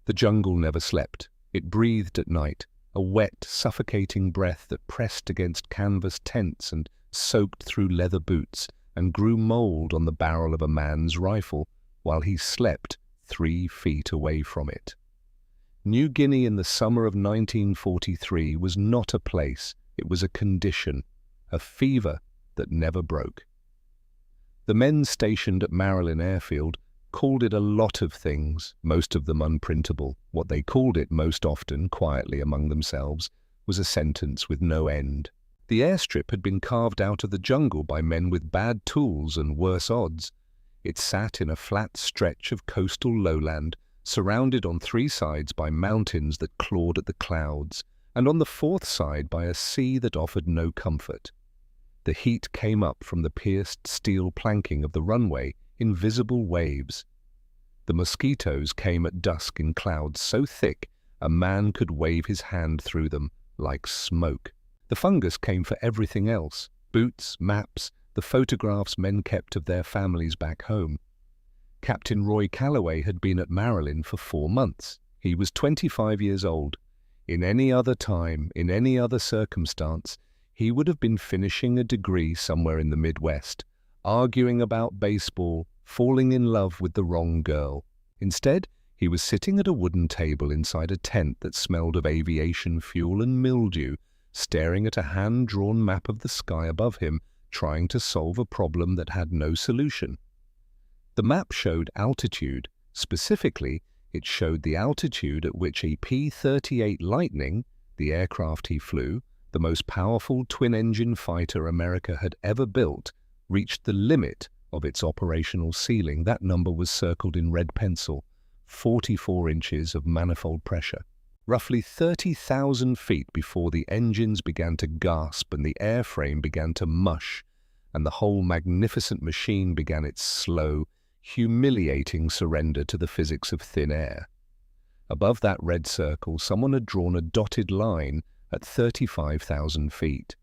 The jungle never slept. It breathed at night, a wet, suffocating breath that pressed against canvas tents and soaked through leather boots and grew mold on the barrel of a man's rifle while he slept 3 feet away from it. New Guinea in the summer of 1943 was not a place, it was a condition, a fever that never broke. The men stationed at Marilyn Airfield called it a lot of things, most of them unprintable. What they called it most often, quietly among themselves, was a sentence with no end. The airstrip had been carved out of the jungle by men with bad tools and worse odds. It sat in a flat stretch of coastal lowland, surrounded on 3 sides by mountains that clawed at the clouds, and on the 4th side by a sea that offered no comfort. The heat came up from the pierced steel planking of the runway in visible waves. The mosquitoes came at dusk in clouds so thick a man could wave his hand through them like smoke. The fungus came for everything else: boots, maps, the photographs men kept of their families back home. Captain Roy Calloway had been at Marilyn for 4 months. He was 25 years old. In any other time, in any other circumstance, he would have been finishing a degree somewhere in the Midwest, arguing about baseball, falling in love with the wrong girl. Instead, he was sitting at a wooden table inside a tent that smelled of aviation fuel and mildew, staring at a hand-drawn map of the sky above him, trying to solve a problem that had no solution. The map showed altitude. Specifically, it showed the altitude at which a P-38 Lightning, the aircraft he flew, the most powerful twin-engine fighter America had ever built, reached the limit of its operational ceiling. That number was circled in red pencil: 44 inches of manifold pressure. Roughly 30,000 feet before the engines began to gasp and the airframe began to mush, and the whole magnificent machine began its slow, humiliating surrender to the physics of thin air. Above that red circle, someone had drawn a dotted line at 35,000 feet.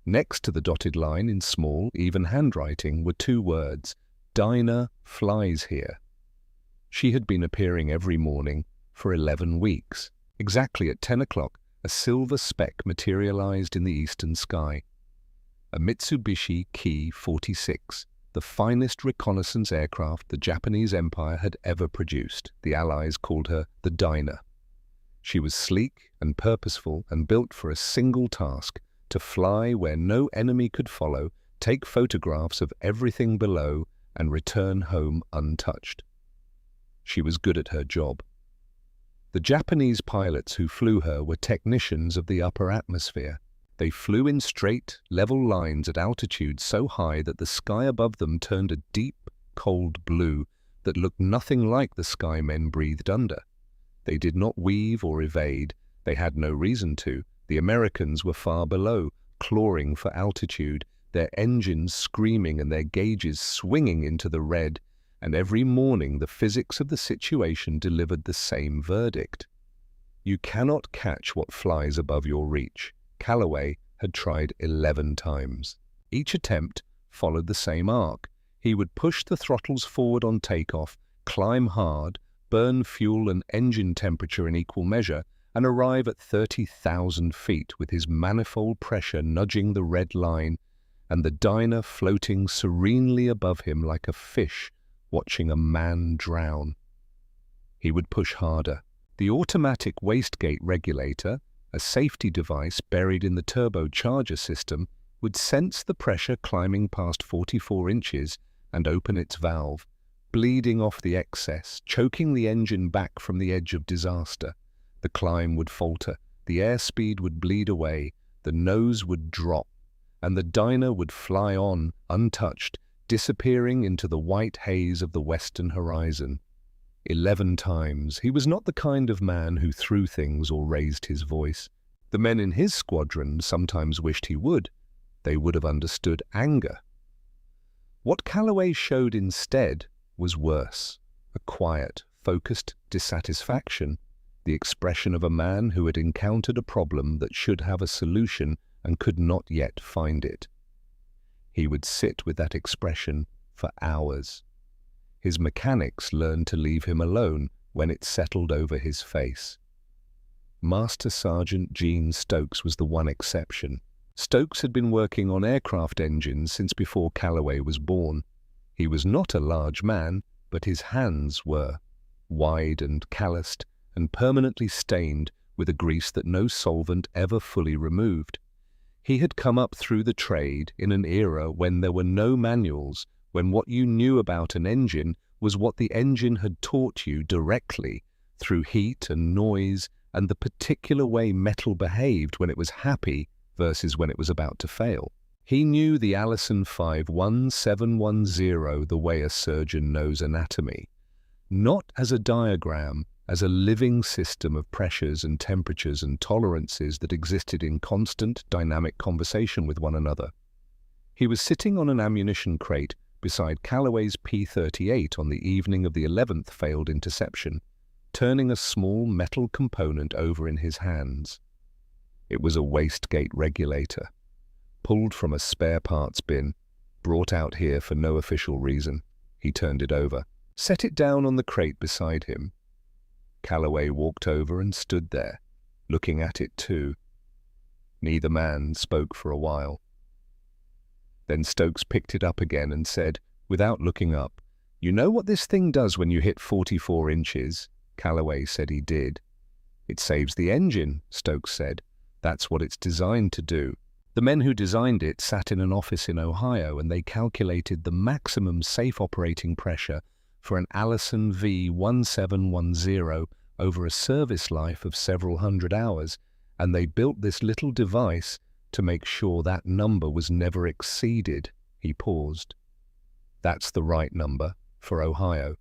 Next to the dotted line, in small, even handwriting, were 2 words: "Dinah flies here." She had been appearing every morning for 11 weeks. Exactly at 10 o'clock, a silver speck materialized in the eastern sky. A Mitsubishi Ki-46, the finest reconnaissance aircraft the Japanese Empire had ever produced. The Allies called her the Dinah. She was sleek and purposeful and built for a single task: to fly where no enemy could follow, take photographs of everything below, and return home untouched. She was good at her job. The Japanese pilots who flew her were technicians of the upper atmosphere. They flew in straight, level lines at altitudes so high that the sky above them turned a deep, cold blue that looked nothing like the sky men breathed under. They did not weave or evade. They had no reason to. The Americans were far below, clawing for altitude, their engines screaming and their gauges swinging into the red, and every morning the physics of the situation delivered the same verdict. You cannot catch what flies above your reach. Calloway had tried 11 times. Each attempt followed the same arc. He would push the throttles forward on takeoff, climb hard, burn fuel and engine temperature in equal measure, and arrive at 30,000 feet with his manifold pressure nudging the red line and the Dinah floating serenely above him like a fish watching a man drown. He would push harder. The automatic wastegate regulator, a safety device buried in the turbocharger system, would sense the pressure climbing past 44 inches and open its valve, bleeding off the excess, choking the engine back from the edge of disaster. The climb would falter, the airspeed would bleed away, the nose would drop, and the Dinah would fly on, untouched, disappearing into the white haze of the western horizon. 11 times. He was not the kind of man who threw things or raised his voice. The men in his squadron sometimes wished he would. They would have understood anger. What Calloway showed instead was worse: a quiet, focused dissatisfaction, the expression of a man who had encountered a problem that should have a solution and could not yet find it. He would sit with that expression for hours. His mechanics learned to leave him alone, when it settled over his face. Master Sergeant Gene Stokes was the one exception. Stokes had been working on aircraft engines since before Calloway was born. He was not a large man, but his hands were wide and calloused and permanently stained with a grease that no solvent ever fully removed. He had come up through the trade in an era when there were no manuals, when what you knew about an engine was what the engine had taught you directly through heat and noise and the particular way metal behaved when it was happy versus when it was about to fail. He knew the Allison 51710 the way a surgeon knows anatomy, not as a diagram, as a living system of pressures and temperatures and tolerances that existed in constant dynamic conversation with one another. He was sitting on an ammunition crate beside Calloway's P-38 on the evening of the 11th failed interception, turning a small metal component over in his hands. It was a wastegate regulator, pulled from a spare parts bin, brought out here for no official reason. He turned it over, set it down on the crate beside him. Calloway walked over and stood there, looking at it too. Neither man spoke for a while. Then Stokes picked it up again and said, without looking up, "You know what this thing does when you hit 44 inches? Calloway said he did. "It saves the engine," Stokes said. "That's what it's designed to do." The men who designed it sat in an office in Ohio and they calculated the maximum safe operating pressure for an Allison V1710 over a service life of several hundred hours, and they built this little device to make sure that number was never exceeded. He paused. "That's the right number for Ohio."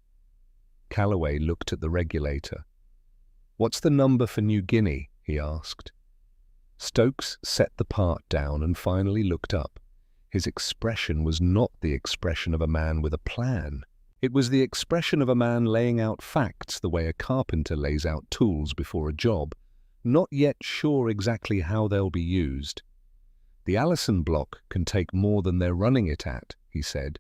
Calloway looked at the regulator. "What's the number for New Guinea?" he asked. Stokes set the part down and finally looked up. His expression was not the expression of a man with a plan. It was the expression of a man laying out facts the way a carpenter lays out tools before a job, not yet sure exactly how they'll be used. "The Allison block can take more than they're running it at," he said.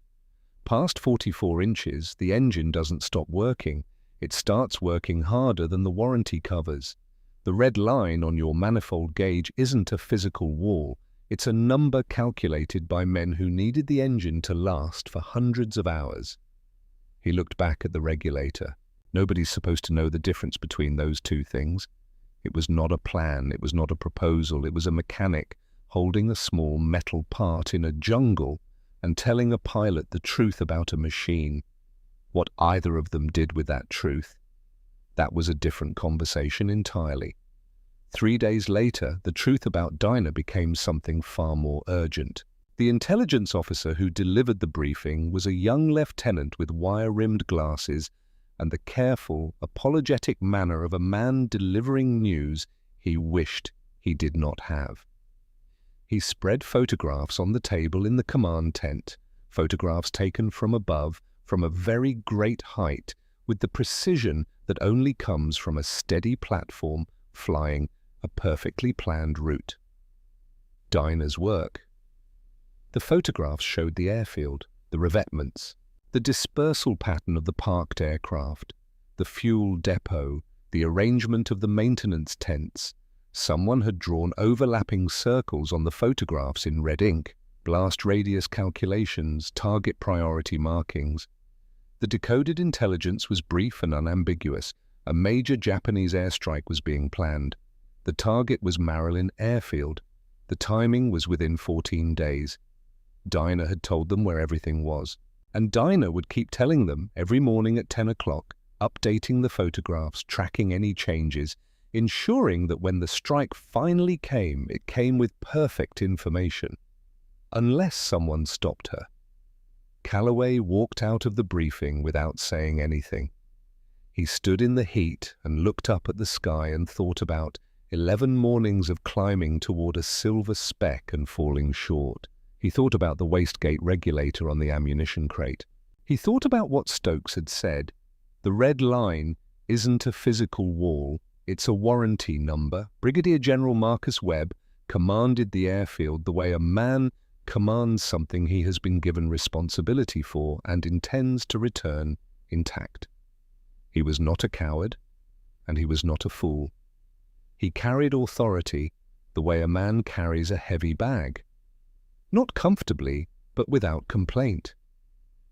"Past 44 inches, the engine doesn't stop working. It starts working harder than the warranty covers. The red line on your manifold gauge isn't a physical wall. It's a number calculated by men who needed the engine to last for hundreds of hours." He looked back at the regulator. Nobody's supposed to know the difference between those two things. It was not a plan, it was not a proposal, it was a mechanic holding a small metal part in a jungle and telling a pilot the truth about a machine. What either of them did with that truth, that was a different conversation entirely. 3 days later, the truth about Dinah became something far more urgent. The intelligence officer who delivered the briefing was a young lieutenant with wire-rimmed glasses and the careful, apologetic manner of a man delivering news he wished he did not have. He spread photographs on the table in the command tent, photographs taken from above, from a very great height, with the precision that only comes from a steady platform flying a perfectly planned route. Dinah's work. The photographs showed the airfield, the revetments, the dispersal pattern of the parked aircraft, the fuel depot, the arrangement of the maintenance tents. Someone had drawn overlapping circles on the photographs in red ink, blast radius calculations, target priority markings. The decoded intelligence was brief and unambiguous. A major Japanese airstrike was being planned. The target was Maryland Airfield. The timing was within 14 days. Dinah had told them where everything was. And Dinah would keep telling them every morning at 10 o'clock, updating the photographs, tracking any changes, ensuring that when the strike finally came, it came with perfect information. Unless someone stopped her. Calloway walked out of the briefing without saying anything. He stood in the heat and looked up at the sky and thought about 11 mornings of climbing toward a silver speck and falling short. He thought about the wastegate regulator on the ammunition crate. He thought about what Stokes had said. The red line isn't a physical wall, it's a warranty number. Brigadier General Marcus Webb commanded the airfield the way a man commands something he has been given responsibility for and intends to return intact. He was not a coward, and he was not a fool. He carried authority the way a man carries a heavy bag. Not comfortably, but without complaint.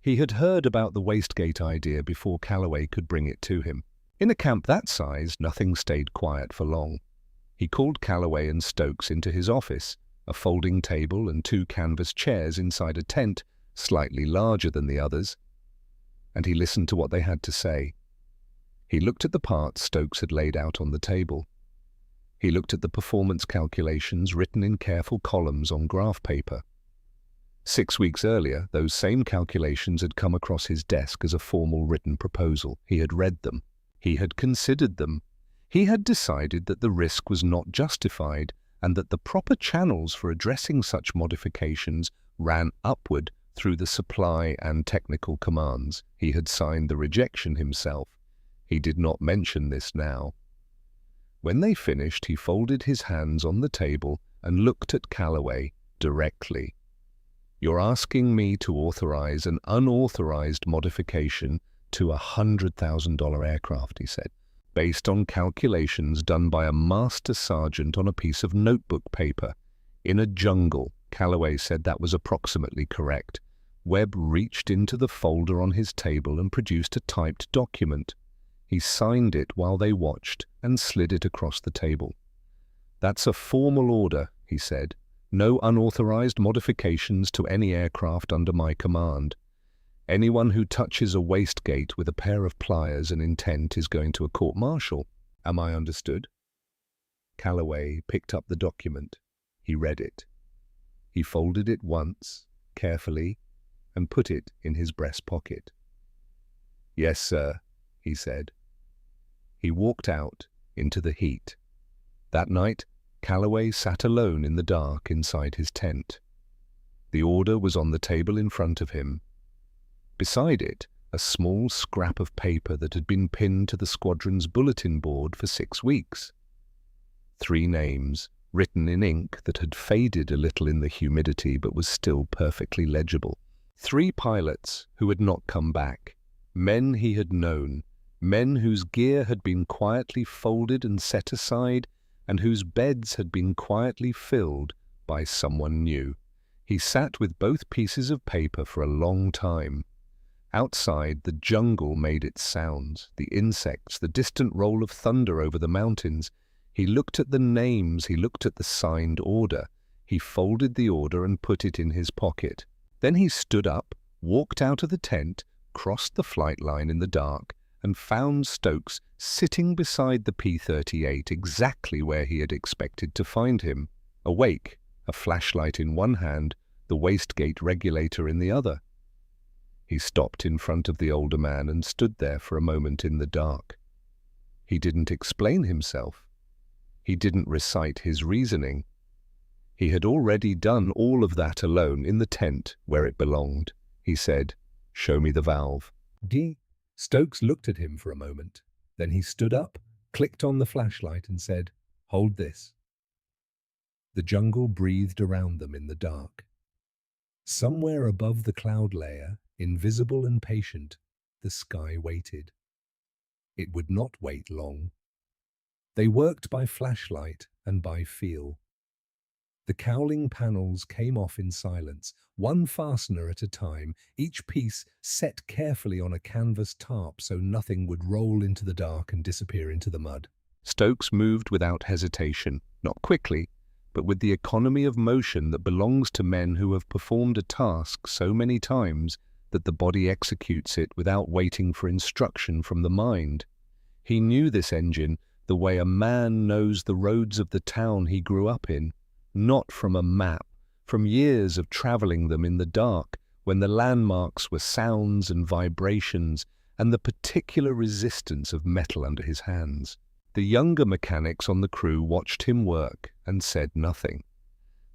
He had heard about the wastegate idea before Calloway could bring it to him. In a camp that size, nothing stayed quiet for long. He called Calloway and Stokes into his office, a folding table and 2 canvas chairs inside a tent, slightly larger than the others, and he listened to what they had to say. He looked at the parts Stokes had laid out on the table. He looked at the performance calculations written in careful columns on graph paper. 6 weeks earlier, those same calculations had come across his desk as a formal written proposal. He had read them. He had considered them. He had decided that the risk was not justified and that the proper channels for addressing such modifications ran upward through the supply and technical commands. He had signed the rejection himself. He did not mention this now. When they finished, he folded his hands on the table and looked at Calloway directly. "You're asking me to authorize an unauthorized modification to a $100,000 aircraft," he said, "based on calculations done by a master sergeant on a piece of notebook paper in a jungle." Calloway said that was approximately correct. Webb reached into the folder on his table and produced a typed document. He signed it while they watched and slid it across the table. "That's a formal order," he said. "No unauthorized modifications to any aircraft under my command. Anyone who touches a wastegate with a pair of pliers and intent is going to a court-martial. Am I understood?" Calloway picked up the document. He read it. He folded it once, carefully, and put it in his breast pocket. "Yes, sir," he said. He walked out into the heat. That night, Calloway sat alone in the dark inside his tent. The order was on the table in front of him. Beside it, a small scrap of paper that had been pinned to the squadron's bulletin board for 6 weeks. 3 names, written in ink that had faded a little in the humidity but was still perfectly legible. 3 pilots who had not come back, men he had known, men whose gear had been quietly folded and set aside, and whose beds had been quietly filled by someone new. He sat with both pieces of paper for a long time. Outside, the jungle made its sounds, the insects, the distant roll of thunder over the mountains. He looked at the names, he looked at the signed order. He folded the order and put it in his pocket. Then he stood up, walked out of the tent, crossed the flight line in the dark, and found Stokes sitting beside the P-38 exactly where he had expected to find him, awake, a flashlight in one hand, the wastegate regulator in the other. He stopped in front of the older man and stood there for a moment in the dark. He didn't explain himself. He didn't recite his reasoning. He had already done all of that alone in the tent where it belonged. He said, "Show me the valve." Stokes looked at him for a moment. Then he stood up, clicked on the flashlight and said, "Hold this." The jungle breathed around them in the dark. Somewhere above the cloud layer, invisible and patient, the sky waited. It would not wait long. They worked by flashlight and by feel. The cowling panels came off in silence, one fastener at a time, each piece set carefully on a canvas tarp so nothing would roll into the dark and disappear into the mud. Stokes moved without hesitation, not quickly, but with the economy of motion that belongs to men who have performed a task so many times that the body executes it without waiting for instruction from the mind. He knew this engine the way a man knows the roads of the town he grew up in, not from a map, from years of traveling them in the dark when the landmarks were sounds and vibrations and the particular resistance of metal under his hands. The younger mechanics on the crew watched him work and said nothing.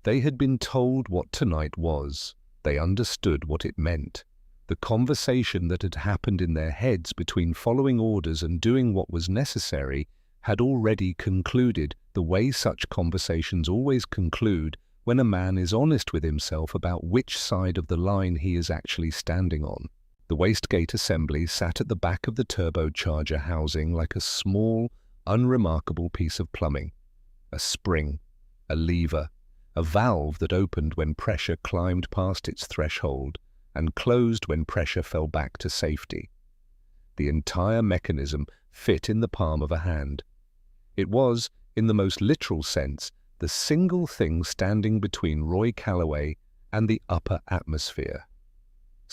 They had been told what tonight was. They understood what it meant. The conversation that had happened in their heads between following orders and doing what was necessary had already concluded, the way such conversations always conclude when a man is honest with himself about which side of the line he is actually standing on. The wastegate assembly sat at the back of the turbocharger housing like a small, unremarkable piece of plumbing. A spring, a lever, a valve that opened when pressure climbed past its threshold and closed when pressure fell back to safety. The entire mechanism fit in the palm of a hand. It was, in the most literal sense, the single thing standing between Roy Calloway and the upper atmosphere.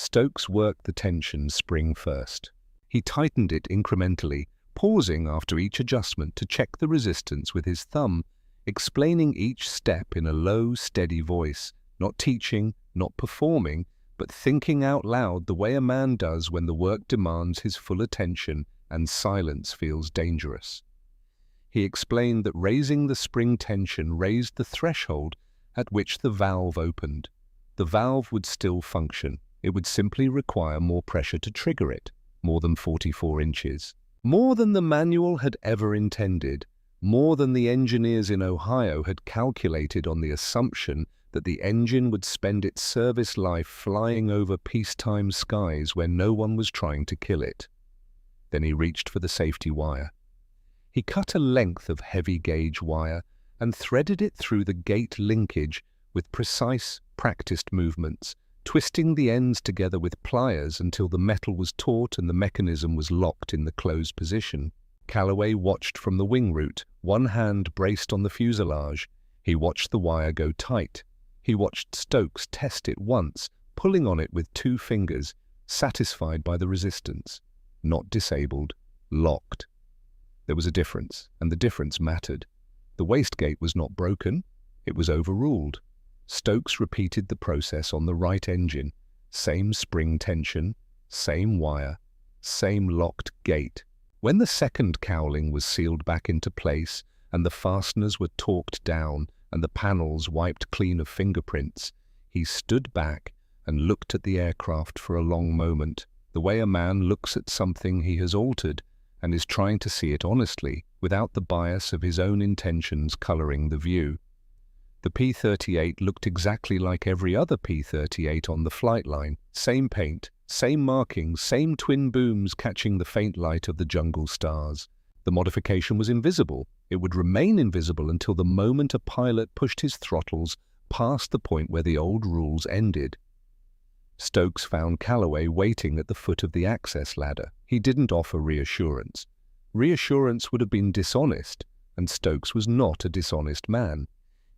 Stokes worked the tension spring first. He tightened it incrementally, pausing after each adjustment to check the resistance with his thumb, explaining each step in a low, steady voice, not teaching, not performing, but thinking out loud the way a man does when the work demands his full attention and silence feels dangerous. He explained that raising the spring tension raised the threshold at which the valve opened. The valve would still function. It would simply require more pressure to trigger it, more than 44 inches. More than the manual had ever intended, more than the engineers in Ohio had calculated on the assumption that the engine would spend its service life flying over peacetime skies where no one was trying to kill it. Then he reached for the safety wire. He cut a length of heavy-gauge wire and threaded it through the gate linkage with precise, practiced movements, twisting the ends together with pliers until the metal was taut and the mechanism was locked in the closed position. Calloway watched from the wing root, one hand braced on the fuselage. He watched the wire go tight. He watched Stokes test it once, pulling on it with 2 fingers, satisfied by the resistance. Not disabled, locked. There was a difference, and the difference mattered. The wastegate was not broken, it was overruled. Stokes repeated the process on the right engine. Same spring tension, same wire, same locked gate. When the second cowling was sealed back into place and the fasteners were torqued down and the panels wiped clean of fingerprints, he stood back and looked at the aircraft for a long moment, the way a man looks at something he has altered and is trying to see it honestly, without the bias of his own intentions coloring the view. The P-38 looked exactly like every other P-38 on the flight line. Same paint, same markings, same twin booms catching the faint light of the jungle stars. The modification was invisible. It would remain invisible until the moment a pilot pushed his throttles past the point where the old rules ended. Stokes found Calloway waiting at the foot of the access ladder. He didn't offer reassurance. Reassurance would have been dishonest, and Stokes was not a dishonest man.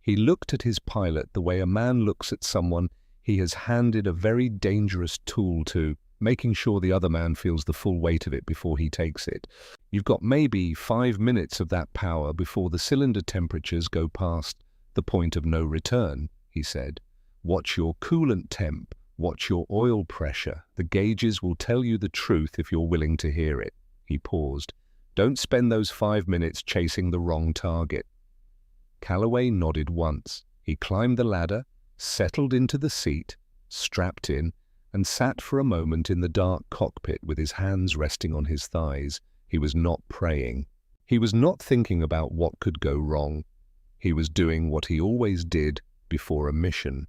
He looked at his pilot the way a man looks at someone he has handed a very dangerous tool to, making sure the other man feels the full weight of it before he takes it. You've got maybe 5 minutes of that power before the cylinder temperatures go past the point of no return, he said. Watch your coolant temp, watch your oil pressure. The gauges will tell you the truth if you're willing to hear it. He paused. Don't spend those 5 minutes chasing the wrong target. Calloway nodded once. He climbed the ladder, settled into the seat, strapped in, and sat for a moment in the dark cockpit with his hands resting on his thighs. He was not praying. He was not thinking about what could go wrong. He was doing what he always did before a mission.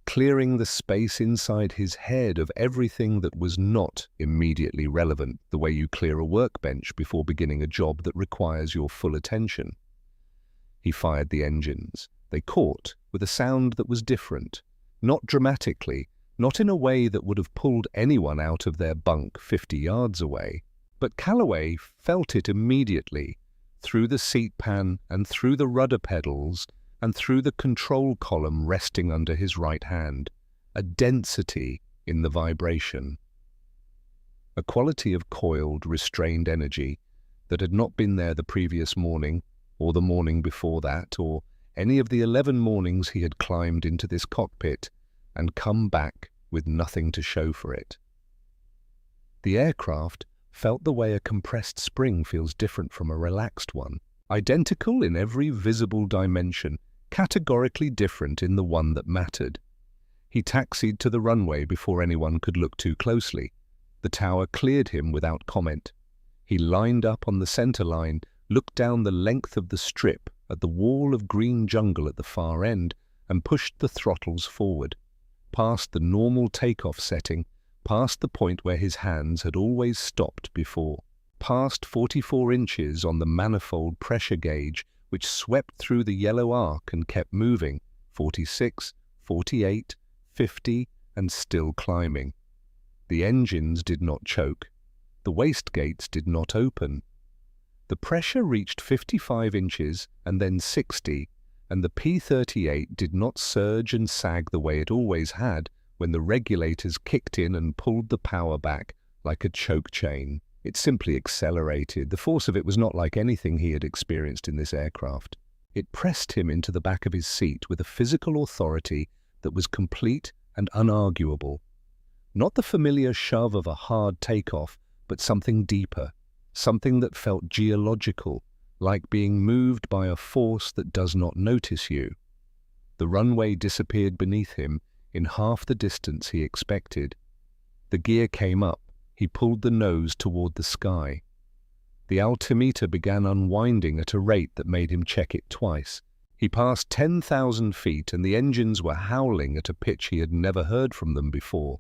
Clearing the space inside his head of everything that was not immediately relevant, the way you clear a workbench before beginning a job that requires your full attention. He fired the engines. They caught with a sound that was different, not dramatically, not in a way that would have pulled anyone out of their bunk 50 yards away. But Calloway felt it immediately, through the seat pan and through the rudder pedals and through the control column resting under his right hand, a density in the vibration. A quality of coiled, restrained energy that had not been there the previous morning, or the morning before that, or any of the 11 mornings he had climbed into this cockpit and come back with nothing to show for it. The aircraft felt the way a compressed spring feels different from a relaxed one, identical in every visible dimension, categorically different in the one that mattered. He taxied to the runway before anyone could look too closely. The tower cleared him without comment. He lined up on the center line, looked down the length of the strip at the wall of green jungle at the far end, and pushed the throttles forward. Past the normal takeoff setting, past the point where his hands had always stopped before, past 44 inches on the manifold pressure gauge which swept through the yellow arc and kept moving, 46, 48, 50, and still climbing. The engines did not choke. The wastegates did not open. The pressure reached 55 inches and then 60, and the P-38 did not surge and sag the way it always had when the regulators kicked in and pulled the power back like a choke chain. It simply accelerated. The force of it was not like anything he had experienced in this aircraft. It pressed him into the back of his seat with a physical authority that was complete and unarguable. Not the familiar shove of a hard takeoff, but something deeper, something that felt geological, like being moved by a force that does not notice you. The runway disappeared beneath him in half the distance he expected. The gear came up. He pulled the nose toward the sky. The altimeter began unwinding at a rate that made him check it twice. He passed 10,000 feet and the engines were howling at a pitch he had never heard from them before.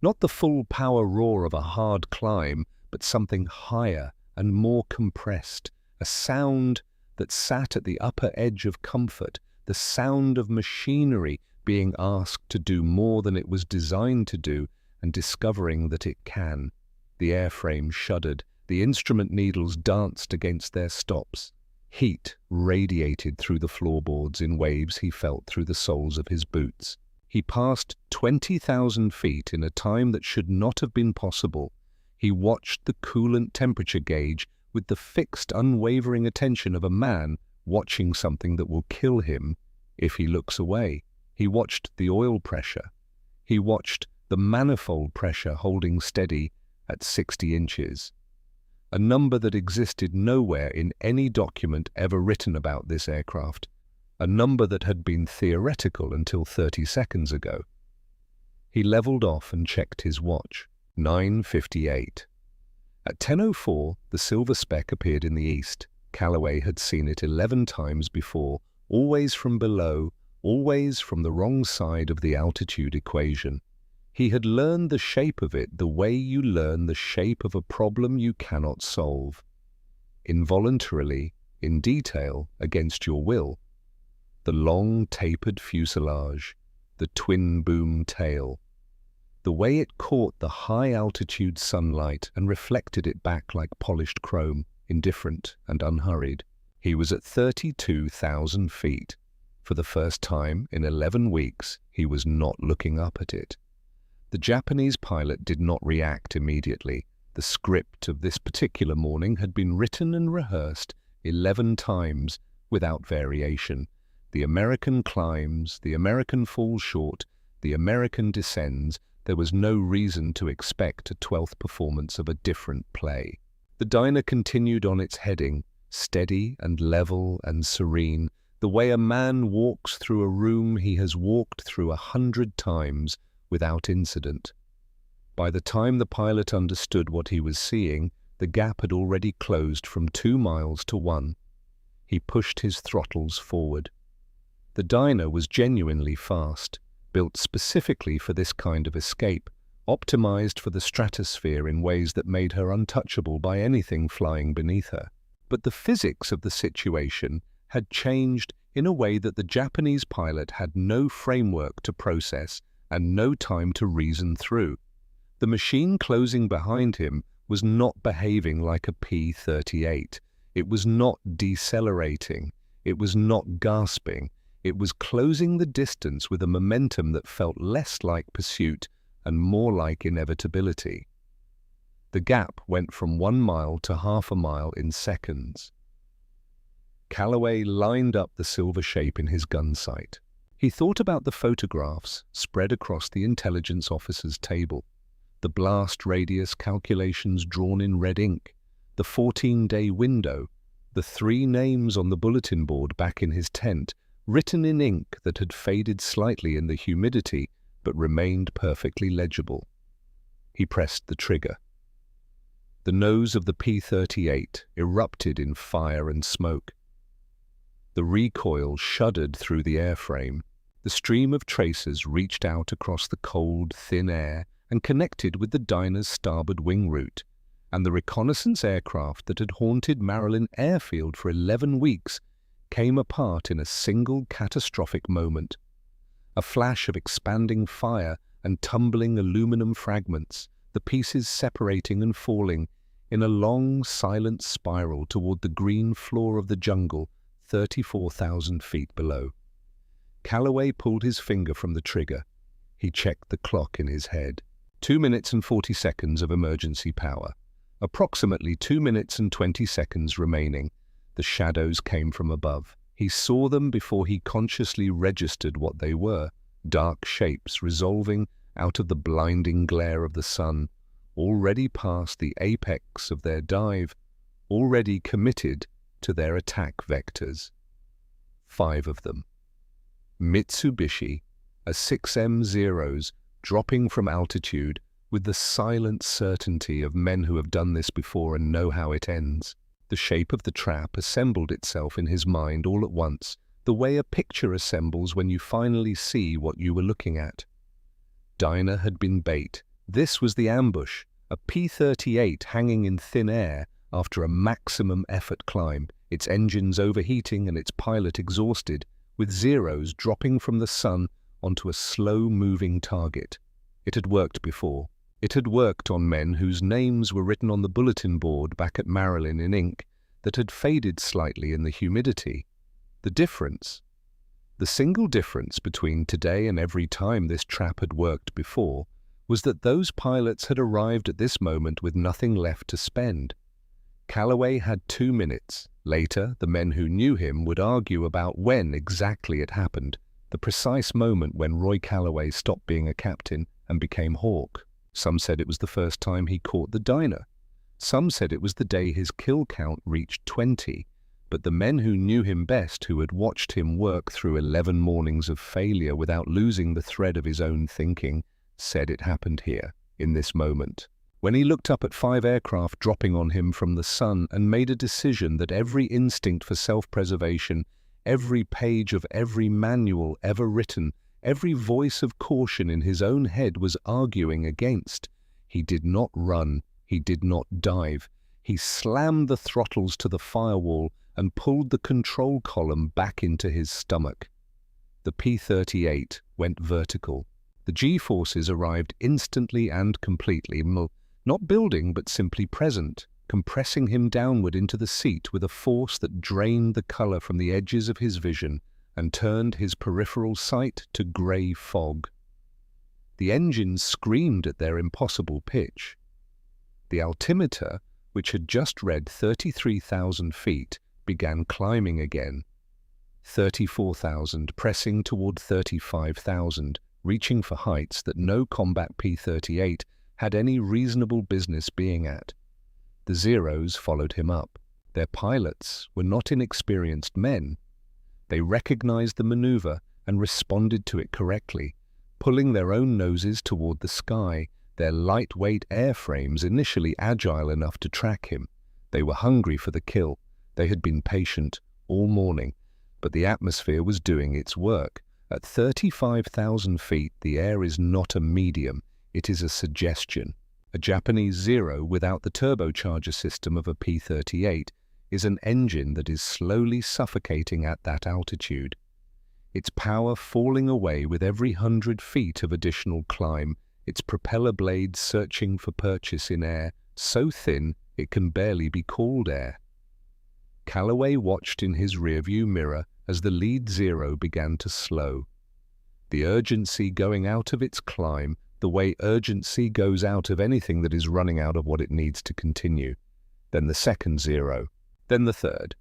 Not the full power roar of a hard climb, but something higher and more compressed, a sound that sat at the upper edge of comfort, the sound of machinery being asked to do more than it was designed to do and discovering that it can. The airframe shuddered, the instrument needles danced against their stops. Heat radiated through the floorboards in waves he felt through the soles of his boots. He passed 20,000 feet in a time that should not have been possible. He watched the coolant temperature gauge with the fixed, unwavering attention of a man watching something that will kill him if he looks away. He watched the oil pressure. He watched the manifold pressure holding steady at 60 inches. A number that existed nowhere in any document ever written about this aircraft. A number that had been theoretical until 30 seconds ago. He leveled off and checked his watch. 9:58. At 10:04, the silver speck appeared in the east. Callaway had seen it 11 times before, always from below, always from the wrong side of the altitude equation. He had learned the shape of it the way you learn the shape of a problem you cannot solve. Involuntarily, in detail, against your will. The long, tapered fuselage, the twin-boom tail. The way it caught the high-altitude sunlight and reflected it back like polished chrome, indifferent and unhurried. He was at 32,000 feet. For the first time in 11 weeks, he was not looking up at it. The Japanese pilot did not react immediately. The script of this particular morning had been written and rehearsed 11 times without variation. The American climbs, the American falls short, the American descends. There was no reason to expect a 12th performance of a different play. The diner continued on its heading, steady and level and serene, the way a man walks through a room he has walked through 100 times without incident. By the time the pilot understood what he was seeing, the gap had already closed from 2 miles to 1. He pushed his throttles forward. The diner was genuinely fast, built specifically for this kind of escape, optimized for the stratosphere in ways that made her untouchable by anything flying beneath her. But the physics of the situation had changed in a way that the Japanese pilot had no framework to process and no time to reason through. The machine closing behind him was not behaving like a P-38. It was not decelerating. It was not gasping. It was closing the distance with a momentum that felt less like pursuit and more like inevitability. The gap went from 1 mile to half a mile in seconds. Callaway lined up the silver shape in his gun sight. He thought about the photographs spread across the intelligence officer's table, the blast radius calculations drawn in red ink, the 14-day window, the 3 names on the bulletin board back in his tent, written in ink that had faded slightly in the humidity but remained perfectly legible. He pressed the trigger. The nose of the P-38 erupted in fire and smoke. The recoil shuddered through the airframe. The stream of tracers reached out across the cold, thin air and connected with the Dyna's starboard wing route, and the reconnaissance aircraft that had haunted Maryland Airfield for 11 weeks came apart in a single catastrophic moment. A flash of expanding fire and tumbling aluminum fragments, the pieces separating and falling in a long, silent spiral toward the green floor of the jungle 34,000 feet below. Calloway pulled his finger from the trigger. He checked the clock in his head. 2 minutes and 40 seconds of emergency power. Approximately 2 minutes and 20 seconds remaining. The shadows came from above. He saw them before he consciously registered what they were. Dark shapes resolving out of the blinding glare of the sun, already past the apex of their dive, already committed to their attack vectors. 5 of them. Mitsubishi, a 6M0s, dropping from altitude with the silent certainty of men who have done this before and know how it ends. The shape of the trap assembled itself in his mind all at once, the way a picture assembles when you finally see what you were looking at. Dyna had been bait. This was the ambush, a P-38 hanging in thin air after a maximum effort climb, its engines overheating and its pilot exhausted, with Zeros dropping from the sun onto a slow-moving target. It had worked before. It had worked on men whose names were written on the bulletin board back at Maryland in ink that had faded slightly in the humidity. The difference, the single difference between today and every time this trap had worked before, was that those pilots had arrived at this moment with nothing left to spend. Calloway had 2 minutes. Later, the men who knew him would argue about when exactly it happened, the precise moment when Roy Calloway stopped being a captain and became Hawk. Some said it was the first time he caught the Dyna. Some said it was the day his kill count reached 20. But the men who knew him best, who had watched him work through 11 mornings of failure without losing the thread of his own thinking, said it happened here, in this moment. When he looked up at 5 aircraft dropping on him from the sun and made a decision that every instinct for self-preservation, every page of every manual ever written, every voice of caution in his own head was arguing against, he did not run, he did not dive. He slammed the throttles to the firewall and pulled the control column back into his stomach. The P-38 went vertical. The G-forces arrived instantly and completely, not building but simply present, compressing him downward into the seat with a force that drained the color from the edges of his vision and turned his peripheral sight to gray fog. The engines screamed at their impossible pitch. The altimeter, which had just read 33,000 feet, began climbing again. 34,000, pressing toward 35,000, reaching for heights that no combat P-38 had any reasonable business being at. The Zeros followed him up. Their pilots were not inexperienced men. They recognized the maneuver and responded to it correctly, pulling their own noses toward the sky, their lightweight airframes initially agile enough to track him. They were hungry for the kill. They had been patient all morning, but the atmosphere was doing its work. At 35,000 feet, the air is not a medium, it is a suggestion. A Japanese Zero without the turbocharger system of a P-38 is an engine that is slowly suffocating at that altitude. Its power falling away with every 100 feet of additional climb, its propeller blades searching for purchase in air, so thin it can barely be called air. Calloway watched in his rearview mirror as the lead Zero began to slow. The urgency going out of its climb, the way urgency goes out of anything that is running out of what it needs to continue. Then the second Zero. Then the third.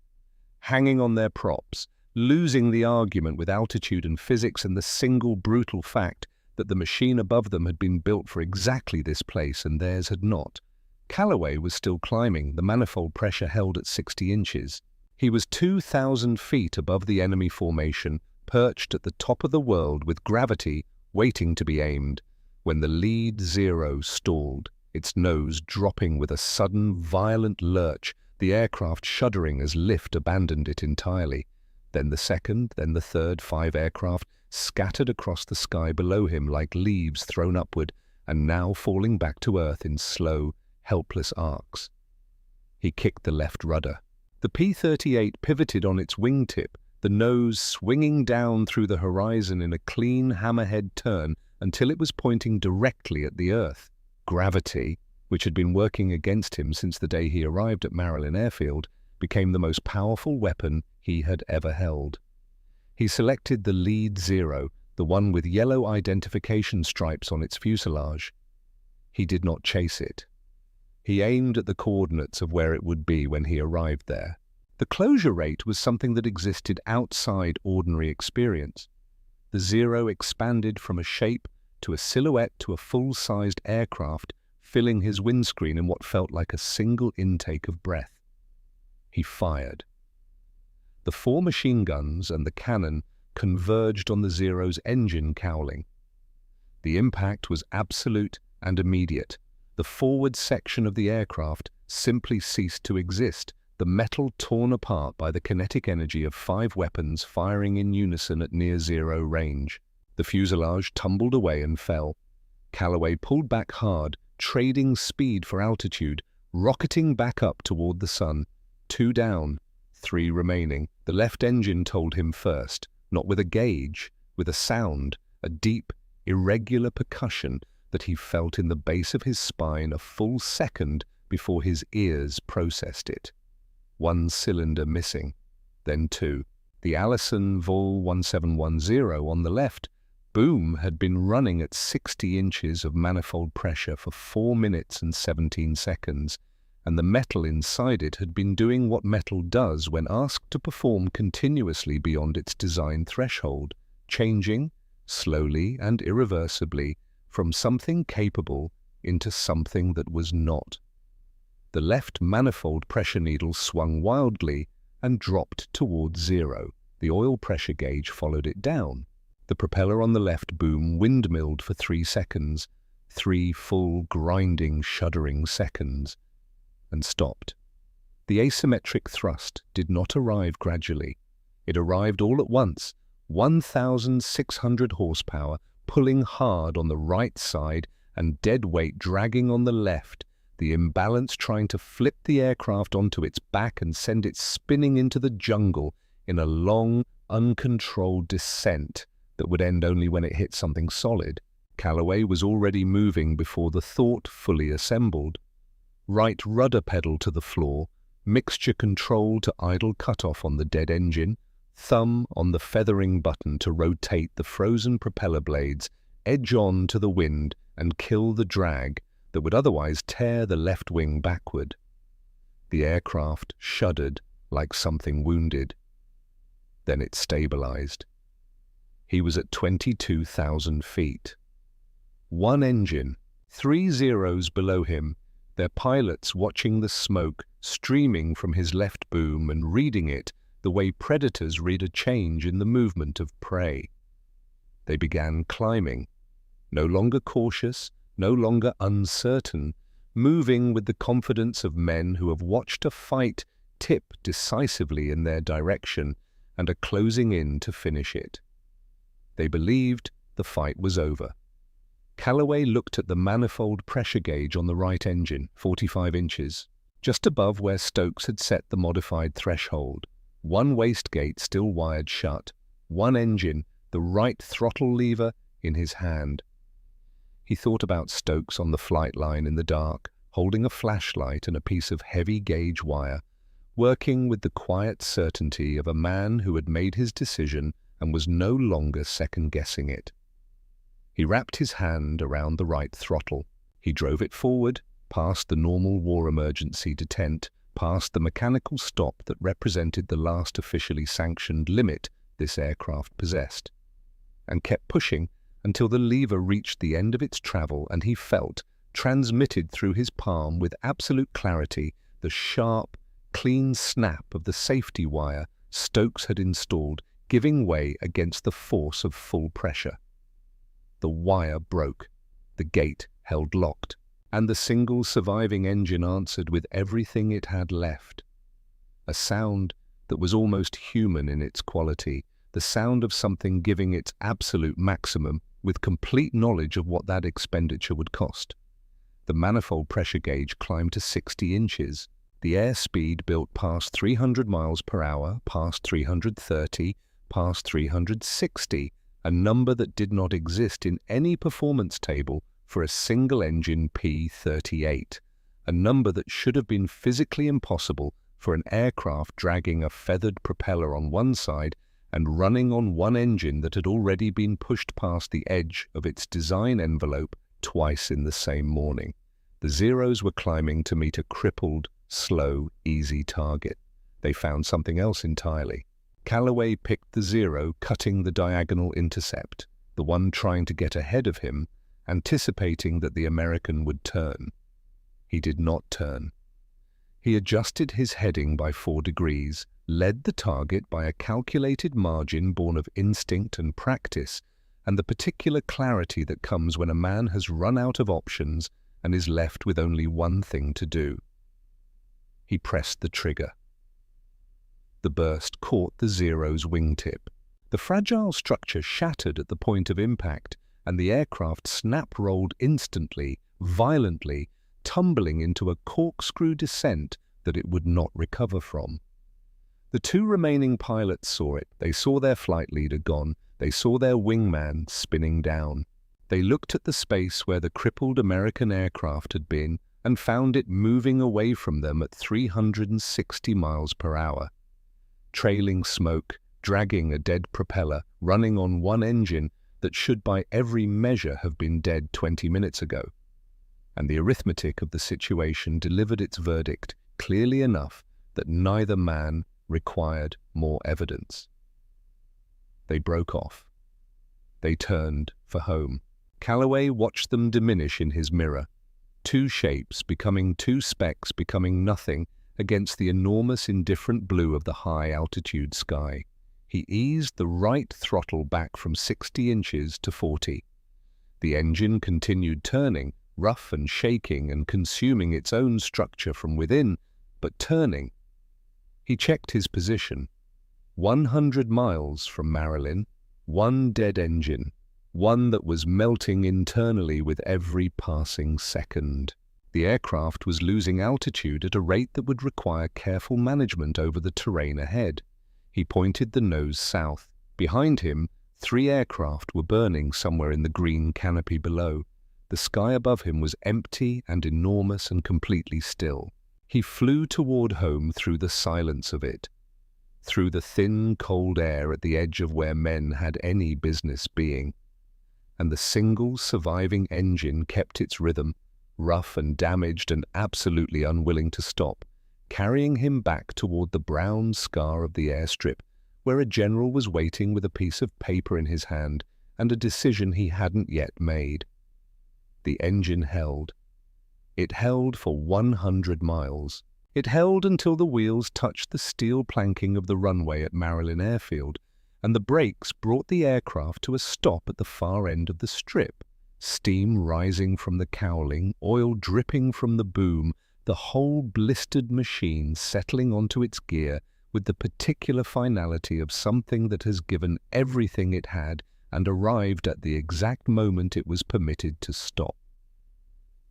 Hanging on their props, losing the argument with altitude and physics and the single brutal fact that the machine above them had been built for exactly this place and theirs had not. Calloway was still climbing, the manifold pressure held at 60 inches. He was 2,000 feet above the enemy formation, perched at the top of the world with gravity waiting to be aimed, when the lead Zero stalled, its nose dropping with a sudden, violent lurch, the aircraft shuddering as lift abandoned it entirely. Then the second, then the third, 5 aircraft scattered across the sky below him like leaves thrown upward, and now falling back to Earth in slow, helpless arcs. He kicked the left rudder. The P-38 pivoted on its wingtip, the nose swinging down through the horizon in a clean hammerhead turn until it was pointing directly at the Earth. Gravity, which had been working against him since the day he arrived at Maryland Airfield, became the most powerful weapon he had ever held. He selected the lead Zero, the one with yellow identification stripes on its fuselage. He did not chase it. He aimed at the coordinates of where it would be when he arrived there. The closure rate was something that existed outside ordinary experience. The Zero expanded from a shape to a silhouette to a full-sized aircraft, filling his windscreen in what felt like a single intake of breath. He fired. The 4 machine guns and the cannon converged on the Zero's engine cowling. The impact was absolute and immediate. The forward section of the aircraft simply ceased to exist, the metal torn apart by the kinetic energy of 5 weapons firing in unison at near-zero range. The fuselage tumbled away and fell. Calloway pulled back hard, trading speed for altitude, rocketing back up toward the sun. 2 down, 3 remaining. The left engine told him first, not with a gauge, with a sound, a deep, irregular percussion that he felt in the base of his spine a full second before his ears processed it. 1 cylinder missing, then 2. The Allison Vol 1710 on the left boom had been running at 60 inches of manifold pressure for 4 minutes and 17 seconds, and the metal inside it had been doing what metal does when asked to perform continuously beyond its design threshold, changing, slowly and irreversibly, from something capable into something that was not. The left manifold pressure needle swung wildly and dropped towards 0. The oil pressure gauge followed it down. The propeller on the left boom windmilled for 3 seconds, 3 full, grinding, shuddering seconds, and stopped. The asymmetric thrust did not arrive gradually. It arrived all at once, 1,600 horsepower, pulling hard on the right side and dead weight dragging on the left, the imbalance trying to flip the aircraft onto its back and send it spinning into the jungle in a long, uncontrolled descent that would end only when it hit something solid. Calloway was already moving before the thought fully assembled. Right rudder pedal to the floor, mixture control to idle cutoff on the dead engine, thumb on the feathering button to rotate the frozen propeller blades, edge on to the wind and kill the drag that would otherwise tear the left wing backward. The aircraft shuddered like something wounded. Then it stabilized. He was at 22,000 feet. 1 engine, 3 Zeros below him, their pilots watching the smoke streaming from his left boom and reading it the way predators read a change in the movement of prey. They began climbing, no longer cautious, no longer uncertain, moving with the confidence of men who have watched a fight tip decisively in their direction and are closing in to finish it. They believed the fight was over. Calloway looked at the manifold pressure gauge on the right engine, 45 inches, just above where Stokes had set the modified threshold. 1 wastegate still wired shut, 1 engine, the right throttle lever, in his hand. He thought about Stokes on the flight line in the dark, holding a flashlight and a piece of heavy gauge wire, working with the quiet certainty of a man who had made his decision and was no longer second-guessing it. He wrapped his hand around the right throttle. He drove it forward, past the normal war emergency detent, past the mechanical stop that represented the last officially sanctioned limit this aircraft possessed, and kept pushing until the lever reached the end of its travel and he felt, transmitted through his palm with absolute clarity, the sharp, clean snap of the safety wire Stokes had installed, giving way against the force of full pressure. The wire broke, the gate held locked, and the single surviving engine answered with everything it had left. A sound that was almost human in its quality, the sound of something giving its absolute maximum with complete knowledge of what that expenditure would cost. The manifold pressure gauge climbed to 60 inches. The airspeed built past 300 miles per hour, past 330, past 360, a number that did not exist in any performance table for a single-engine P-38, a number that should have been physically impossible for an aircraft dragging a feathered propeller on one side and running on one engine that had already been pushed past the edge of its design envelope twice in the same morning. The Zeros were climbing to meet a crippled, slow, easy target. They found something else entirely. Callaway picked the Zero cutting the diagonal intercept, the one trying to get ahead of him, anticipating that the American would turn. He did not turn. He adjusted his heading by 4 degrees, led the target by a calculated margin born of instinct and practice, and the particular clarity that comes when a man has run out of options and is left with only one thing to do. He pressed the trigger. The burst caught the Zero's wingtip. The fragile structure shattered at the point of impact, and the aircraft snap-rolled instantly, violently, tumbling into a corkscrew descent that it would not recover from. The 2 remaining pilots saw it. They saw their flight leader gone. They saw their wingman spinning down. They looked at the space where the crippled American aircraft had been and found it moving away from them at 360 miles per hour. Trailing smoke, dragging a dead propeller, running on one engine that should by every measure have been dead 20 minutes ago. And the arithmetic of the situation delivered its verdict clearly enough that neither man required more evidence. They broke off. They turned for home. Callaway watched them diminish in his mirror, 2 shapes becoming 2 specks, becoming nothing against the enormous indifferent blue of the high-altitude sky. He eased the right throttle back from 60 inches to 40. The engine continued turning, rough and shaking and consuming its own structure from within, but turning. He checked his position. 100 miles from Marilyn, 1 dead engine, one that was melting internally with every passing second. The aircraft was losing altitude at a rate that would require careful management over the terrain ahead. He pointed the nose south. Behind him, 3 aircraft were burning somewhere in the green canopy below. The sky above him was empty and enormous and completely still. He flew toward home through the silence of it, through the thin, cold air at the edge of where men had any business being. And the single surviving engine kept its rhythm, rough and damaged and absolutely unwilling to stop, carrying him back toward the brown scar of the airstrip, where a general was waiting with a piece of paper in his hand and a decision he hadn't yet made. The engine held. It held for 100 miles. It held until the wheels touched the steel planking of the runway at Marilyn Airfield, and the brakes brought the aircraft to a stop at the far end of the strip. Steam rising from the cowling, oil dripping from the boom, the whole blistered machine settling onto its gear with the particular finality of something that has given everything it had and arrived at the exact moment it was permitted to stop.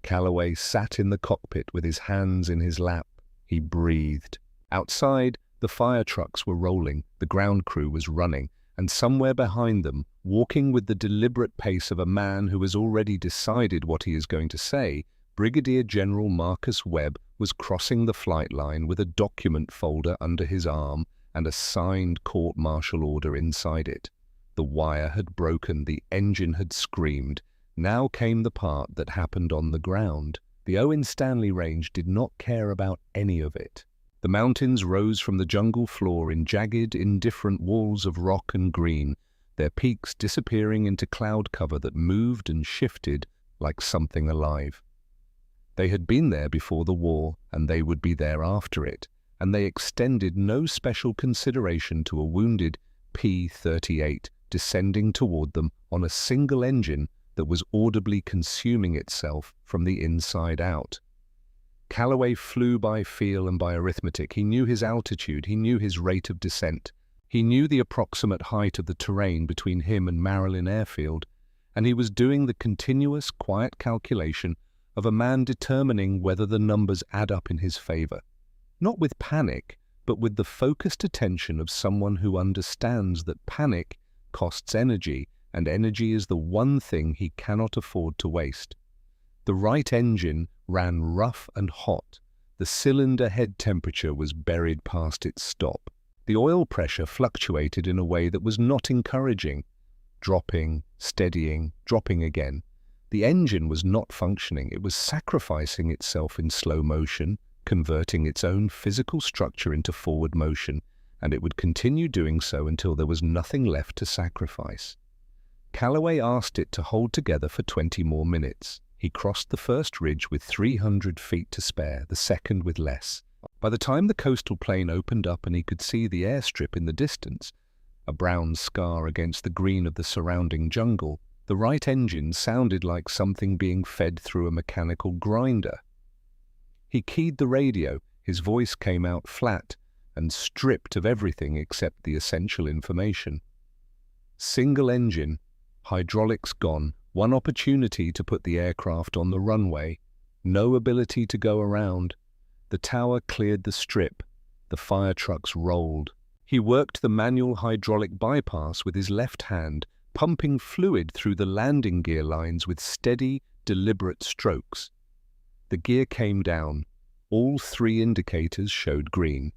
Callaway sat in the cockpit with his hands in his lap. He breathed. Outside, the fire trucks were rolling, the ground crew was running, and somewhere behind them, walking with the deliberate pace of a man who has already decided what he is going to say, Brigadier General Marcus Webb was crossing the flight line with a document folder under his arm and a signed court-martial order inside it. The wire had broken, the engine had screamed. Now came the part that happened on the ground. The Owen Stanley Range did not care about any of it. The mountains rose from the jungle floor in jagged, indifferent walls of rock and green, their peaks disappearing into cloud cover that moved and shifted like something alive. They had been there before the war, and they would be there after it, and they extended no special consideration to a wounded P-38 descending toward them on a single engine that was audibly consuming itself from the inside out. Callaway flew by feel and by arithmetic. He knew his altitude, he knew his rate of descent, he knew the approximate height of the terrain between him and Marilyn Airfield, and he was doing the continuous, quiet calculation of a man determining whether the numbers add up in his favor. Not with panic, but with the focused attention of someone who understands that panic costs energy, and energy is the one thing he cannot afford to waste. The right engine ran rough and hot. The cylinder head temperature was buried past its stop. The oil pressure fluctuated in a way that was not encouraging, dropping, steadying, dropping again. The engine was not functioning. It was sacrificing itself in slow motion, converting its own physical structure into forward motion, and it would continue doing so until there was nothing left to sacrifice. Calloway asked it to hold together for 20 more minutes. He crossed the first ridge with 300 feet to spare, the second with less. By the time the coastal plain opened up and he could see the airstrip in the distance, a brown scar against the green of the surrounding jungle, the right engine sounded like something being fed through a mechanical grinder. He keyed the radio. His voice came out flat and stripped of everything except the essential information. Single engine, hydraulics gone, one opportunity to put the aircraft on the runway, no ability to go around. The tower cleared the strip. The fire trucks rolled. He worked the manual hydraulic bypass with his left hand, pumping fluid through the landing gear lines with steady, deliberate strokes. The gear came down. All 3 indicators showed green.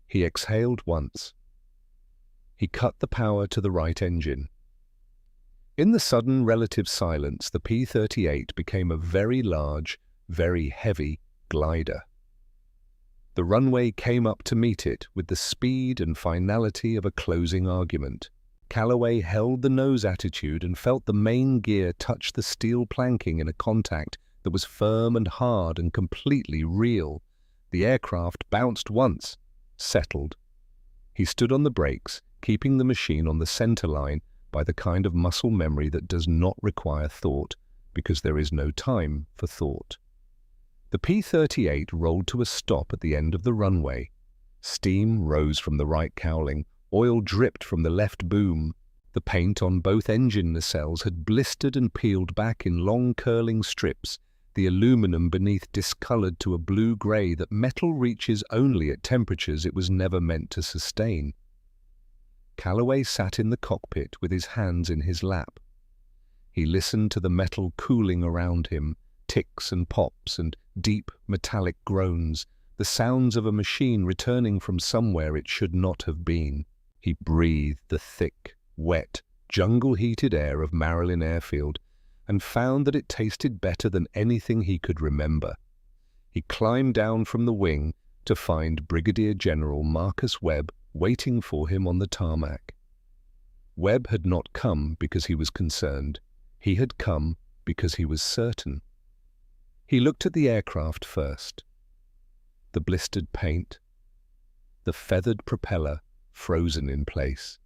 He exhaled once. He cut the power to the right engine. In the sudden relative silence, the P-38 became a very large, very heavy glider. The runway came up to meet it with the speed and finality of a closing argument. Calloway held the nose attitude and felt the main gear touch the steel planking in a contact that was firm and hard and completely real. The aircraft bounced once, settled. He stood on the brakes, keeping the machine on the center line by the kind of muscle memory that does not require thought, because there is no time for thought. The P-38 rolled to a stop at the end of the runway. Steam rose from the right cowling. Oil dripped from the left boom. The paint on both engine nacelles had blistered and peeled back in long curling strips, the aluminum beneath discolored to a blue-gray that metal reaches only at temperatures it was never meant to sustain. Calloway sat in the cockpit with his hands in his lap. He listened to the metal cooling around him, ticks and pops and deep metallic groans, the sounds of a machine returning from somewhere it should not have been. He breathed the thick, wet, jungle-heated air of Maryland Airfield and found that it tasted better than anything he could remember. He climbed down from the wing to find Brigadier General Marcus Webb waiting for him on the tarmac. Webb had not come because he was concerned. He had come because he was certain. He looked at the aircraft first. The blistered paint, the feathered propeller frozen in place,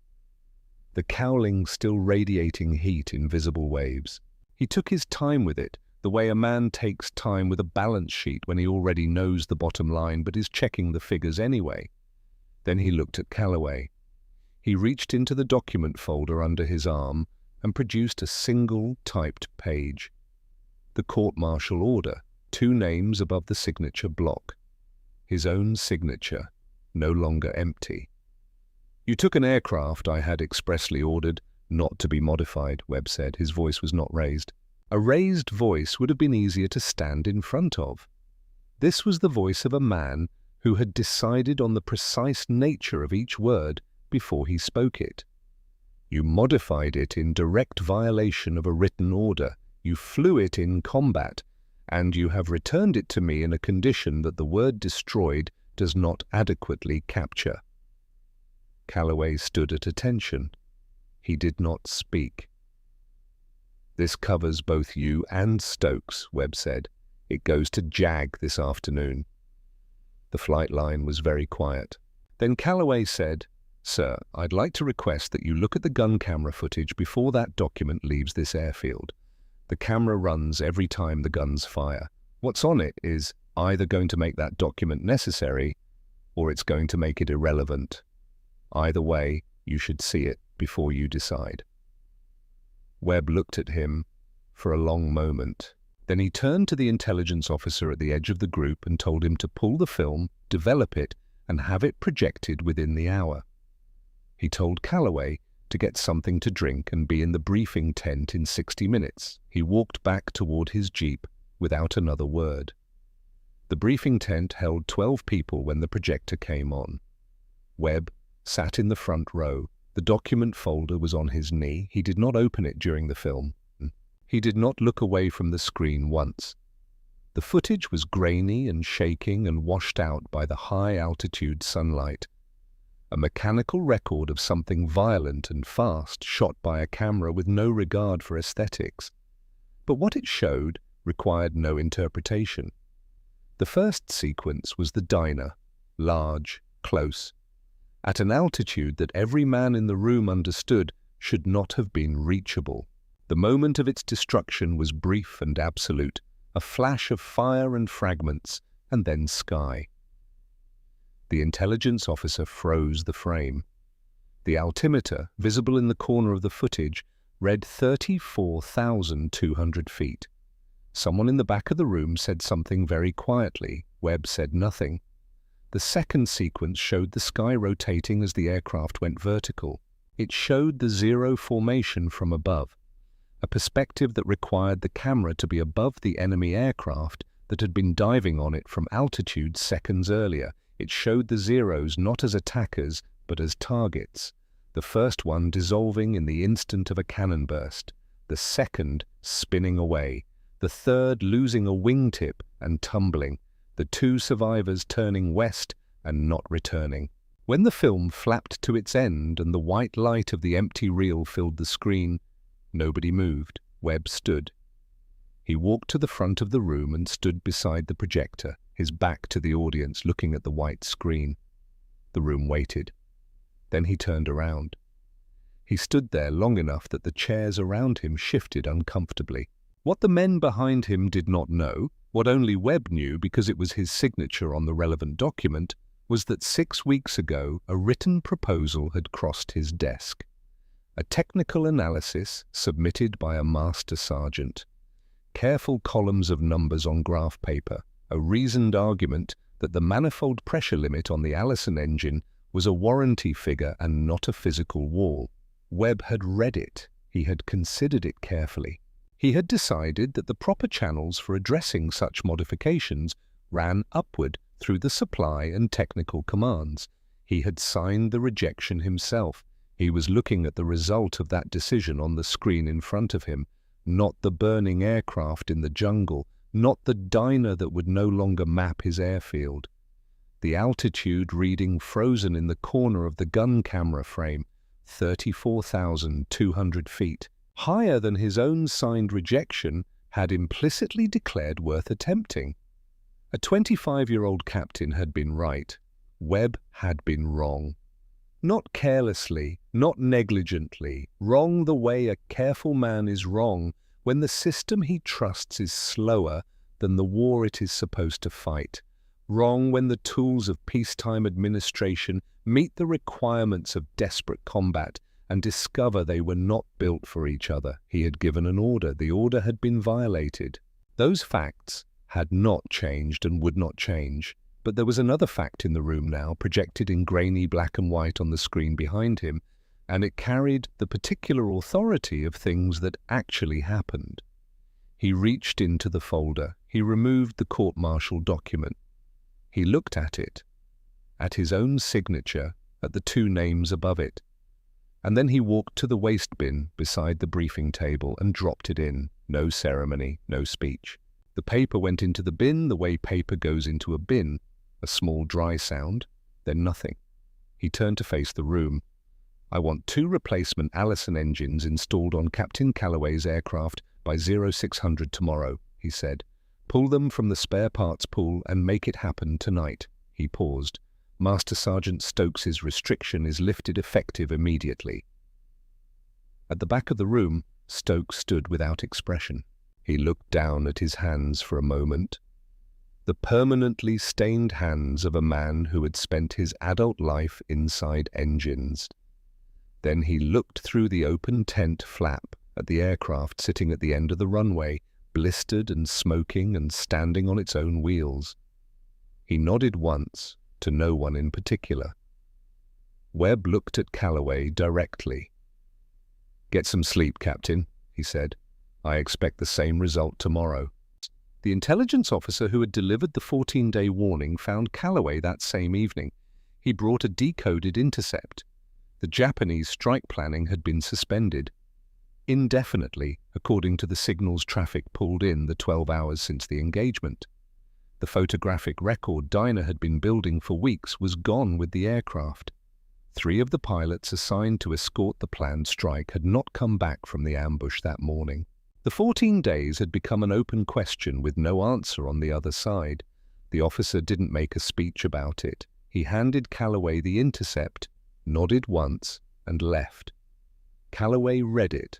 the cowling still radiating heat in visible waves. He took his time with it, the way a man takes time with a balance sheet when he already knows the bottom line but is checking the figures anyway. Then he looked at Calloway. He reached into the document folder under his arm and produced a single typed page. The court-martial order, 2 names above the signature block. His own signature, no longer empty. "You took an aircraft I had expressly ordered not to be modified," Webb said. His voice was not raised. A raised voice would have been easier to stand in front of. This was the voice of a man who had decided on the precise nature of each word before he spoke it. "You modified it in direct violation of a written order. You flew it in combat, and you have returned it to me in a condition that the word destroyed does not adequately capture." Calloway stood at attention. He did not speak. "This covers both you and Stokes," Webb said. "It goes to JAG this afternoon." The flight line was very quiet. Then Calloway said, "Sir, I'd like to request that you look at the gun camera footage before that document leaves this airfield. The camera runs every time the guns fire. What's on it is either going to make that document necessary or it's going to make it irrelevant. Either way, you should see it before you decide." Webb looked at him for a long moment. Then he turned to the intelligence officer at the edge of the group and told him to pull the film, develop it, and have it projected within the hour. He told Calloway to get something to drink and be in the briefing tent in 60 minutes. He walked back toward his jeep without another word. The briefing tent held 12 people when the projector came on. Webb sat in the front row. The document folder was on his knee. He did not open it during the film. He did not look away from the screen once. The footage was grainy and shaking and washed out by the high-altitude sunlight. A mechanical record of something violent and fast shot by a camera with no regard for aesthetics. But what it showed required no interpretation. The first sequence was the diner, large, close, at an altitude that every man in the room understood should not have been reachable. The moment of its destruction was brief and absolute, a flash of fire and fragments, and then sky. The intelligence officer froze the frame. The altimeter, visible in the corner of the footage, read 34,200 feet. Someone in the back of the room said something very quietly. Webb said nothing. The second sequence showed the sky rotating as the aircraft went vertical. It showed the zero formation from above, a perspective that required the camera to be above the enemy aircraft that had been diving on it from altitude seconds earlier. It showed the zeros not as attackers, but as targets. The first one dissolving in the instant of a cannon burst, the second spinning away, the third losing a wingtip and tumbling, the two survivors turning west and not returning. When the film flapped to its end and the white light of the empty reel filled the screen, nobody moved. Webb stood. He walked to the front of the room and stood beside the projector, his back to the audience, looking at the white screen. The room waited. Then he turned around. He stood there long enough that the chairs around him shifted uncomfortably. What the men behind him did not know, what only Webb knew because it was his signature on the relevant document, was that 6 weeks ago a written proposal had crossed his desk. A technical analysis submitted by a master sergeant. Careful columns of numbers on graph paper, a reasoned argument that the manifold pressure limit on the Allison engine was a warranty figure and not a physical wall. Webb had read it. He had considered it carefully. He had decided that the proper channels for addressing such modifications ran upward through the supply and technical commands. He had signed the rejection himself. He was looking at the result of that decision on the screen in front of him, not the burning aircraft in the jungle, not the diner that would no longer map his airfield. The altitude reading frozen in the corner of the gun camera frame, 34,200 feet, higher than his own signed rejection, had implicitly declared worth attempting. A 25-year-old captain had been right. Webb had been wrong. Not carelessly, not negligently, wrong the way a careful man is wrong when the system he trusts is slower than the war it is supposed to fight. Wrong when the tools of peacetime administration meet the requirements of desperate combat and discover they were not built for each other. He had given an order. The order had been violated. Those facts had not changed and would not change. But there was another fact in the room now, projected in grainy black and white on the screen behind him, and it carried the particular authority of things that actually happened. He reached into the folder. He removed the court-martial document. He looked at it, at his own signature, at the two names above it. And then he walked to the waste bin beside the briefing table and dropped it in. No ceremony, no speech. The paper went into the bin the way paper goes into a bin. A small dry sound, then nothing. He turned to face the room. "I want 2 replacement Allison engines installed on Captain Calloway's aircraft by 0600 tomorrow," he said. "Pull them from the spare parts pool and make it happen tonight." He paused. "Master Sergeant Stokes's restriction is lifted effective immediately." At the back of the room, Stokes stood without expression. He looked down at his hands for a moment. The permanently stained hands of a man who had spent his adult life inside engines. Then he looked through the open tent flap at the aircraft sitting at the end of the runway, blistered and smoking and standing on its own wheels. He nodded once, to no one in particular. Webb looked at Calloway directly. "Get some sleep, Captain," he said. "I expect the same result tomorrow." The intelligence officer who had delivered the 14-day warning found Calloway that same evening. He brought a decoded intercept. The Japanese strike planning had been suspended indefinitely, according to the signals traffic pulled in the 12 hours since the engagement. The photographic record Dinah had been building for weeks was gone with the aircraft. 3 of the pilots assigned to escort the planned strike had not come back from the ambush that morning. The 14 days had become an open question with no answer on the other side. The officer didn't make a speech about it. He handed Calloway the intercept, nodded once, and left. Calloway read it,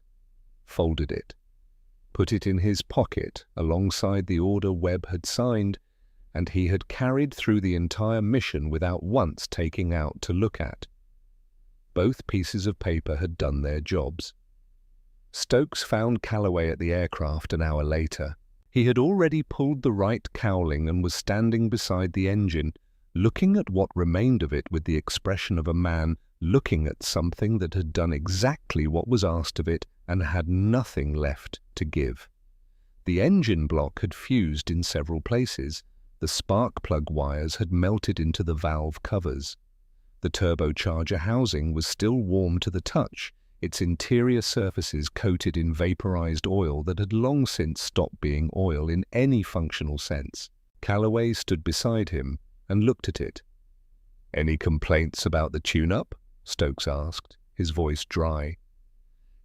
folded it, put it in his pocket alongside the order Webb had signed, and he had carried through the entire mission without once taking out to look at. Both pieces of paper had done their jobs. Stokes found Calloway at the aircraft an hour later. He had already pulled the right cowling and was standing beside the engine, looking at what remained of it with the expression of a man looking at something that had done exactly what was asked of it and had nothing left to give. The engine block had fused in several places. The spark plug wires had melted into the valve covers. The turbocharger housing was still warm to the touch, its interior surfaces coated in vaporized oil that had long since stopped being oil in any functional sense. Calloway stood beside him and looked at it. "Any complaints about the tune-up?" Stokes asked, his voice dry.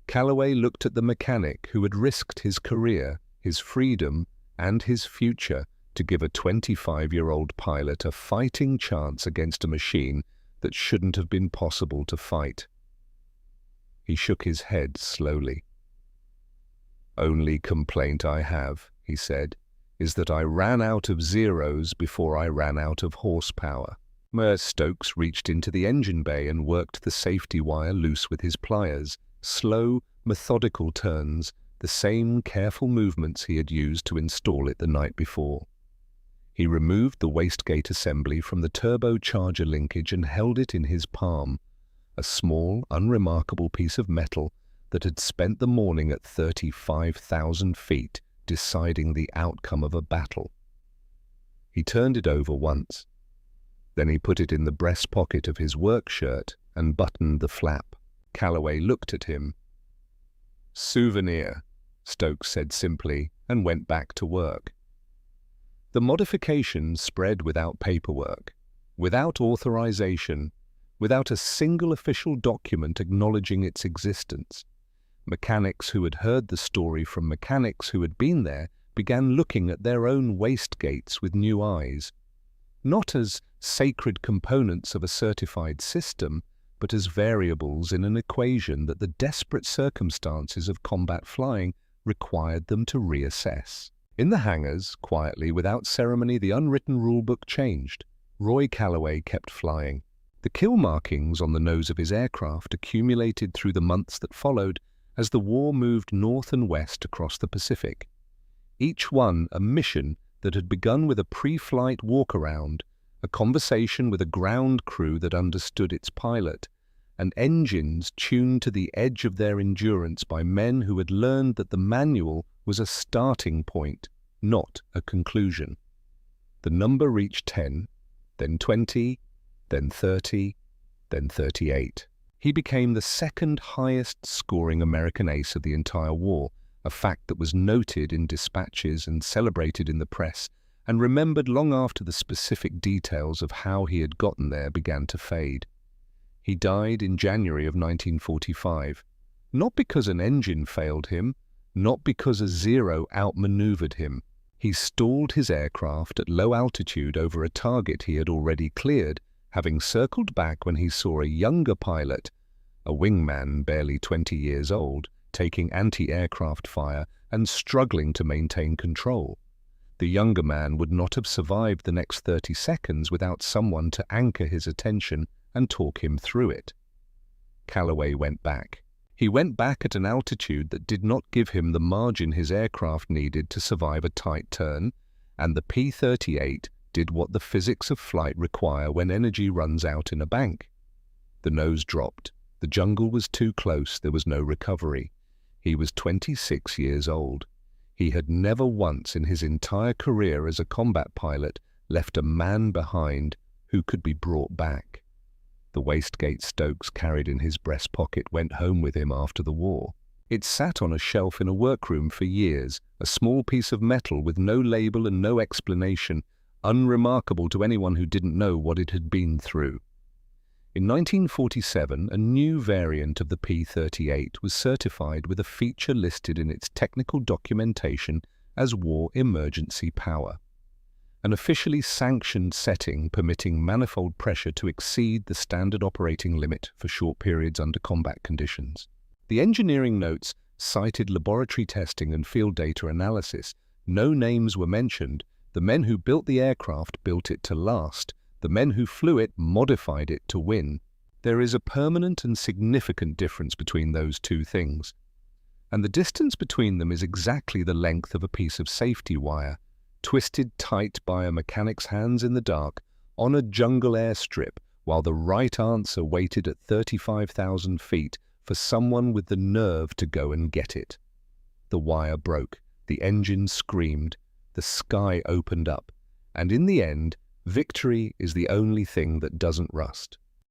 Calloway looked at the mechanic who had risked his career, his freedom, and his future to give a 25-year-old pilot a fighting chance against a machine that shouldn't have been possible to fight. He shook his head slowly. "Only complaint I have," he said, "is that I ran out of zeros before I ran out of horsepower." Stokes reached into the engine bay and worked the safety wire loose with his pliers. Slow, methodical turns, the same careful movements he had used to install it the night before. He removed the wastegate assembly from the turbocharger linkage and held it in his palm, a small, unremarkable piece of metal that had spent the morning at 35,000 feet deciding the outcome of a battle. He turned it over once. Then he put it in the breast pocket of his work shirt and buttoned the flap. Calloway looked at him. "Souvenir," Stokes said simply, and went back to work. The modification spread without paperwork, without authorization, without a single official document acknowledging its existence. Mechanics who had heard the story from mechanics who had been there began looking at their own wastegates with new eyes, not as sacred components of a certified system, but as variables in an equation that the desperate circumstances of combat flying required them to reassess. In the hangars, quietly, without ceremony, the unwritten rulebook changed. Roy Calloway kept flying. The kill markings on the nose of his aircraft accumulated through the months that followed as the war moved north and west across the Pacific. Each one a mission that had begun with a pre-flight walk-around, a conversation with a ground crew that understood its pilot, and engines tuned to the edge of their endurance by men who had learned that the manual was a starting point, not a conclusion. The number reached 10, then 20, then 30, then 38. He became the second highest scoring American ace of the entire war, a fact that was noted in dispatches and celebrated in the press, and remembered long after the specific details of how he had gotten there began to fade. He died in January of 1945, not because an engine failed him, not because a zero outmaneuvered him. He stalled his aircraft at low altitude over a target he had already cleared, having circled back when he saw a younger pilot, a wingman barely 20 years old, taking anti-aircraft fire and struggling to maintain control. The younger man would not have survived the next 30 seconds without someone to anchor his attention and talk him through it. Calloway went back. He went back at an altitude that did not give him the margin his aircraft needed to survive a tight turn, and the P-38 did what the physics of flight require when energy runs out in a bank. The nose dropped. The jungle was too close. There was no recovery. He was 26 years old. He had never once in his entire career as a combat pilot left a man behind who could be brought back. The wastegate Stokes carried in his breast pocket went home with him after the war. It sat on a shelf in a workroom for years, a small piece of metal with no label and no explanation, unremarkable to anyone who didn't know what it had been through. In 1947, a new variant of the P-38 was certified with a feature listed in its technical documentation as War Emergency Power, an officially sanctioned setting permitting manifold pressure to exceed the standard operating limit for short periods under combat conditions. The engineering notes cited laboratory testing and field data analysis. No names were mentioned. The men who built the aircraft built it to last. The men who flew it modified it to win. There is a permanent and significant difference between those two things. And the distance between them is exactly the length of a piece of safety wire, twisted tight by a mechanic's hands in the dark on a jungle airstrip, while the right answer waited at 35,000 feet for someone with the nerve to go and get it. The wire broke, the engine screamed, the sky opened up, and in the end, victory is the only thing that doesn't rust.